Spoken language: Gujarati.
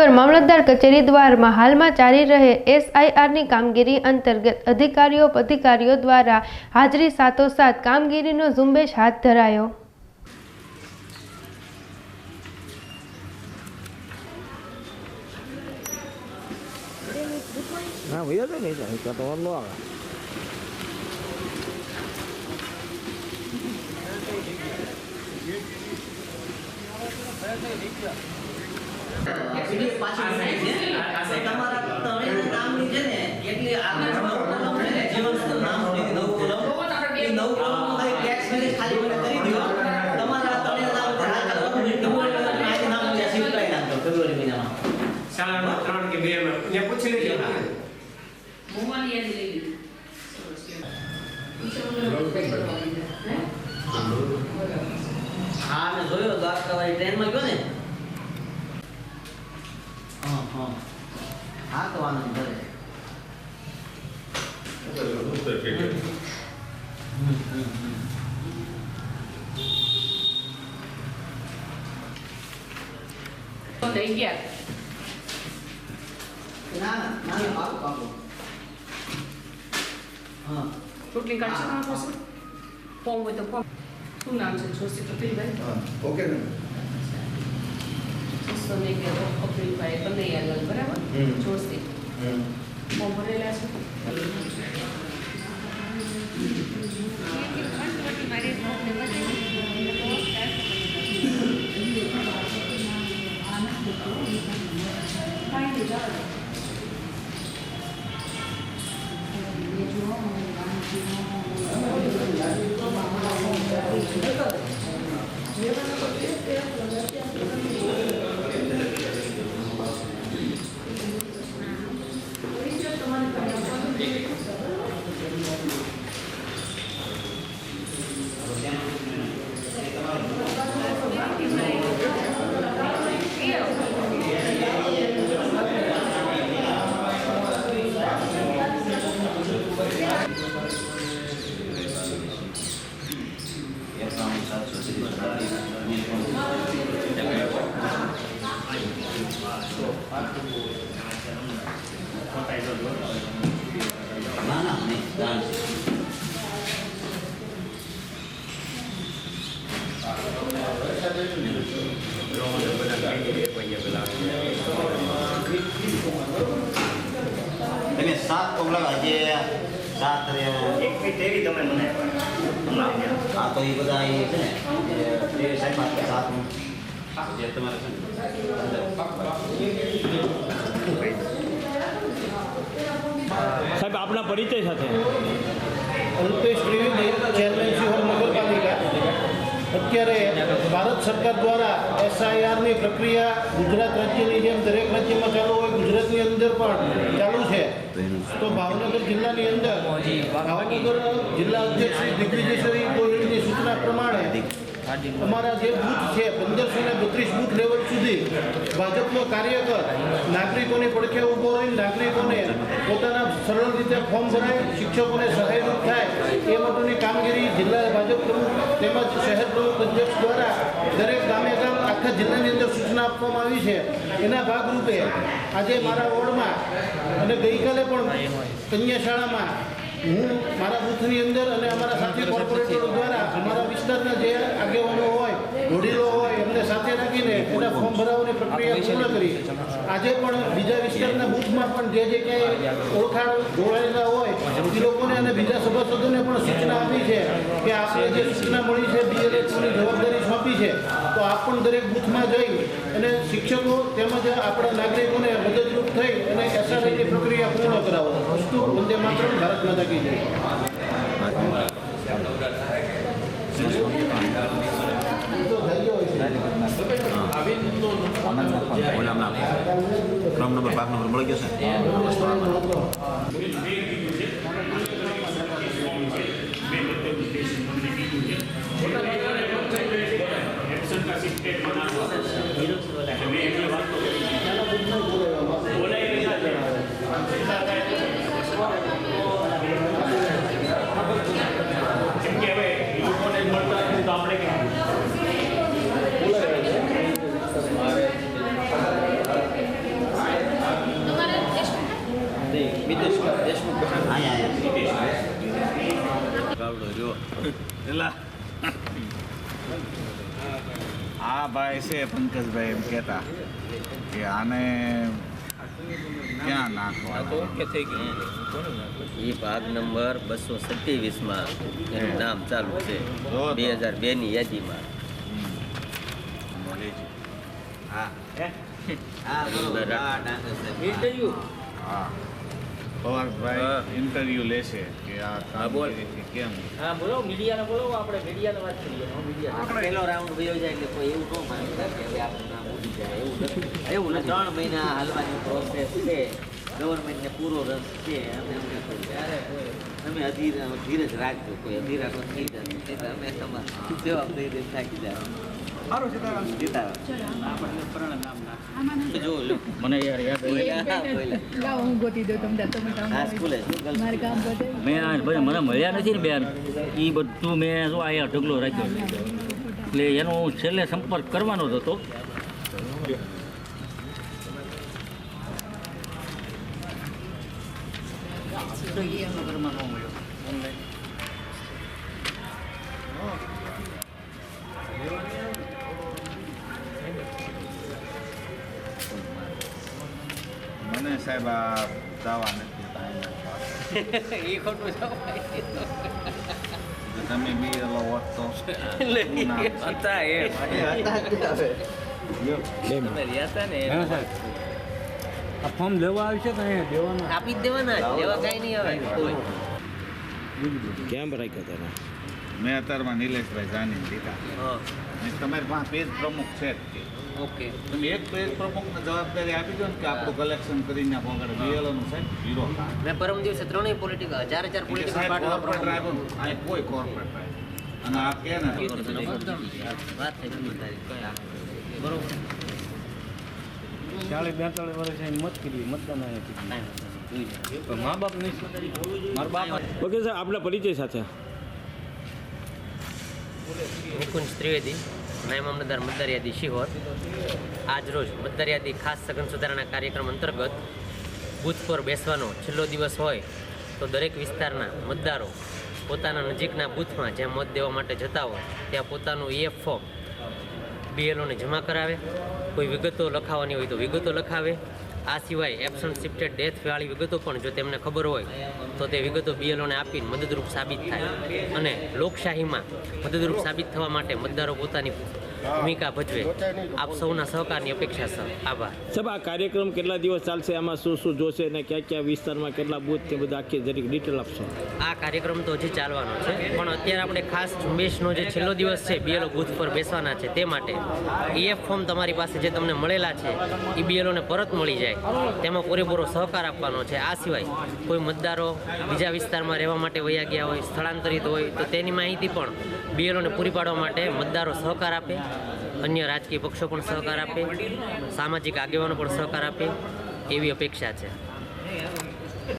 નગર મામલતદાર કચેરી દ્વારમાં હાલમાં ચાલી રહે SIRની કામગીરી અંતર્ગત અધિકારીઓ દ્વારા હાજરી સાથોસાથ કામગીરીનો ઝુંબેશ હાથ ધરાયો। हाँ भैया तो नहीं चाहिए तो और लो आगा एक्चुअली पाछी છે તમારા તમે નામ ની છે ને એટલે આગળ નવું છે ને જીવનનું નામ સુધી નવું કોલમ એ નવું કોલમ ખાલી ટેક્સ મેનેજ ખાલી મને કરી દો તમારા તમે નામ પર આ કરવાનું ફેબ્રુઆરી મહિનામાં નામ ત્યાં શિફ્ટ કરી નાખો ફેબ્રુઆરી મહિનામાં શાળામાં 3 કે 2 માં ને પૂછી લેજો મોમાની યાદ લઈ લીધી હા મેં જોયો દ્વારકાવાળી ટ્રેનમાં ગયો ને हाँ तो आनंद है તો થઈ ગયા ना ना बाबू बाबू हाँ ચૂંટણી કાર્ડ છે તમારા પાસે ફોર્મ હોય તો ફોર્મ શું નામ છે જોશી કપિલભાઈ ओके मैम જોશી કે કપિલભાઈ બંને યાદ બરાબર જોશી ફોર્મ ભરેલા છે ना ना नहीं डांस તમે 7 પગલા આજે 7 રે એક તેરી તમે મને આ તો એ બધા એ છે ને એ સાહેબ માટે 7 જે તમારે છે साहब अपना परिचय साथ અલ્પેશ ત્રિવેદી ચેરમેન શિહોર નગરપાલિકા અત્યારે ભારત સરકાર દ્વારા SIRની પ્રક્રિયા ગુજરાત રાજ્યની જેમ દરેક રાજ્યમાં ચાલુ હોય ગુજરાતની અંદર પણ ચાલુ છે તો ભાવનગર જિલ્લાની અંદર ભાવનગર જિલ્લા અધ્યક્ષ શ્રી દિગ્વિજયશ્રી ગોહિલની સૂચના પ્રમાણે અમારા જે બૂથ છે 1532 બૂથ લેવલ સુધી ભાજપનો કાર્યકર નાગરિકોની પડખે ઊભો રહીને નાગરિકોને પોતાના સરળ રીતે ફોર્મ ભરાય શિક્ષકોને સહાયરૂપ થાય એ માટેની કામગીરી જિલ્લા ભાજપ પ્રમુખ તેમજ શહેર પ્રમુખ અધ્યક્ષ દ્વારા દરેક ગામે ગામ આખા જિલ્લાની અંદર સૂચના આપવામાં આવી છે એના ભાગરૂપે આજે મારા વોર્ડમાં અને ગઈકાલે પણ કન્યા શાળામાં હું મારા બૂથની અંદર અને અમારા સાથી કોર્પોરેટરો દ્વારા અમારા વિસ્તારના જે આગેવાનો હોય વડીલો હોય એમને સાથે રાખીને એના ફોર્મ ભરાવવાની પ્રક્રિયા પૂર્ણ કરી આજે પણ બીજા વિસ્તારના બૂથમાં પણ જે કંઈ ઓળખાણ જોડાયેલા હોય એ લોકોને અને બીજા સભાસદોને પણ સૂચના આપી છે કે આપણે જે સૂચના મળી છે BLHની જવાબદારી સોંપી છે તો આપ પણ દરેક બૂથમાં જઈ અને શિક્ષકો તેમજ આપણા નાગરિકોને મદદરૂપ થઈ અને SIRની પ્રક્રિયા પૂર્ણ કરાવો વસ્તુ વંદે માતરમ ભારત માતા કી જય। ફોર્મ નંબર ભાગ નંબર મળી ગયો છે જો પેલા આ ભાઈ છે પંકજભાઈ એમ કહેતા કે આને ક્યાં નાખવા એ ભાગ નંબર 227માં એનું નામ ચાલુ છે 2002ની યાદીમાં. હા બરોબર આ ડાંગર છે હા પવારભાઈ ઇન્ટરવ્યુ લેશે કે આ કામગીરી કેમ પહેલો રાઉન્ડ વયો જાય એટલે કોઈ એવું ન માની શકે હવે આપણું નામ ઉડી જાય એવું નથી 3 મહિના હાલવાની પ્રોસેસ છે ગવર્મેન્ટને પૂરો રસ છે અમે ધીરજ રાખજો કોઈ અધીરાનો થઈ જશે અમે તમારી જવાબદારી થાકી જાય મને યાર યાદ મેં મને મળ્યા નથી ને બેન એ બધું મેં શું અહીંયા ઢગલો રાખ્યો એટલે એનો હું છેલ્લે સંપર્ક કરવાનો જ હતો. મને સાહેબ આ દાવા નથી એ ખોટું તમે બી એલો હોત તો હતા એ આ ફોર્મ લેવા આવશે તો અહીંયા દેવાના આપી જ દેવાના લેવા કઈ નહીં આવે કોઈ કેમ રાખ્યા હતા મેં અત્યારમાં નિલેશભાઈ જાની દીધા ને તમારી પાસે પેજ પ્રમુખ છે જ કે ઓકે તમે એક પેજ પ્રમુખને જવાબદારી આપી દો ને કે આપણું કલેક્શન કરીને આપો આગળ બીએલઓનું સાહેબ ઝીરો મેં પરમ દિવસે ત્રણેય પોલિટિકલ 4 પોલિટિકલ કોર્પોરેટ આવ્યો આ કોઈ કોર્પોરેટ આવ્યો અને આ કે ને વાત થઈ ગઈ તારી કઈ આ બરોબર 40-42 વર્ષ મત કરી મતદાન આવ્યા મા બાપ નહીં મારા બાપ. ઓકે સર આપના પરિચય સાથે. નિકુંજ ત્રિવેદી, નાયબ મામલતદાર મતદાર યાદી શિહોર. આજ રોજ મતદાર યાદી ખાસ સઘન સુધારણા કાર્યક્રમ અંતર્ગત બૂથ પર બેસવાનો છેલ્લો દિવસ હોય તો દરેક વિસ્તારના મતદારો પોતાના નજીકના બૂથમાં જ્યાં મત દેવા માટે જતા હોય ત્યાં પોતાનું EF ફોર્મ BLOને જમા કરાવે. કોઈ વિગતો લખાવવાની હોય તો વિગતો લખાવે. આ સિવાય એબસન્ટ શિફ્ટેડ ડેથવાળી વિગતો પણ જો તેમને ખબર હોય તો તે વિગતો BLOને આપીને મદદરૂપ સાબિત થાય અને લોકશાહીમાં મદદરૂપ સાબિત થવા માટે મતદારો પોતાની ભૂમિકા ભજવે. આપ સૌના સહકારની અપેક્ષા છે. આભાર. સાહેબ આ કાર્યક્રમ કેટલા દિવસ ચાલશે, આમાં શું શું જોશે અને કયા કયા વિસ્તારમાં કેટલા બૂથ તે બધા આખી જરીક ડિટેલ આપશો. આ કાર્યક્રમ તો હજી ચાલવાનો છે પણ અત્યારે આપણે ખાસ ઝુંબેશનો જે છેલ્લો દિવસ છે BLO બૂથ પર બેસવાના છે તે માટે EF ફોર્મ તમારી પાસે જે તમને મળેલા છે એ BLOને પરત મળી જાય તેમાં પૂરેપૂરો સહકાર આપવાનો છે. આ સિવાય કોઈ મતદારો બીજા વિસ્તારમાં રહેવા માટે વયા ગયા હોય, સ્થળાંતરિત હોય તો તેની માહિતી પણ BLOને પૂરી પાડવા માટે મતદારો સહકાર આપે. અન્ય રાજકીય પક્ષો પણ સહકાર આપે, સામાજિક આગેવાનો પણ સહકાર આપે એવી અપેક્ષા છે.